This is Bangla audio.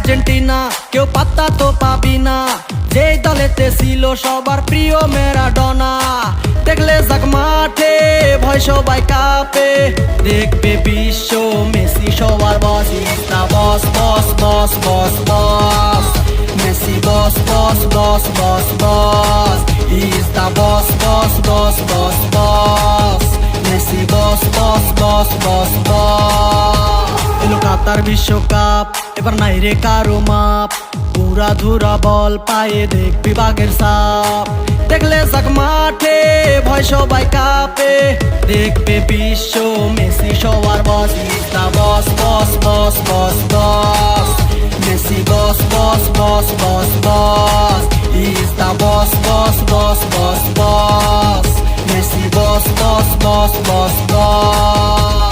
আর্জেন্টিনা কেউ পাত্তা তো পাবি না, যেই দলেতে ছিল সবার প্রিয় ম্যারাডোনা। দেখলে যাক মাঠে ভয় সবাই কাঁপে, দেখবে বিশ্ব মেসি সবার boss. Is the boss boss boss boss boss, Messi boss boss boss boss boss. Is the boss boss boss boss boss, Messi boss boss boss boss boss. এলো কাতার বিশ্বকাপ, এবার নাই রে কারো মাপ, পুরা ধুরা বল পায়ে দেখবি বাঘের সাপ। দেখলে যাক মাঠে ভয় সবাই কাঁপে, দেখবে বিশ্ব মেসি সবার boss. Is the boss boss boss boss boss, Messi boss boss boss boss boss. Is the boss boss boss boss boss, Messi boss boss boss boss boss.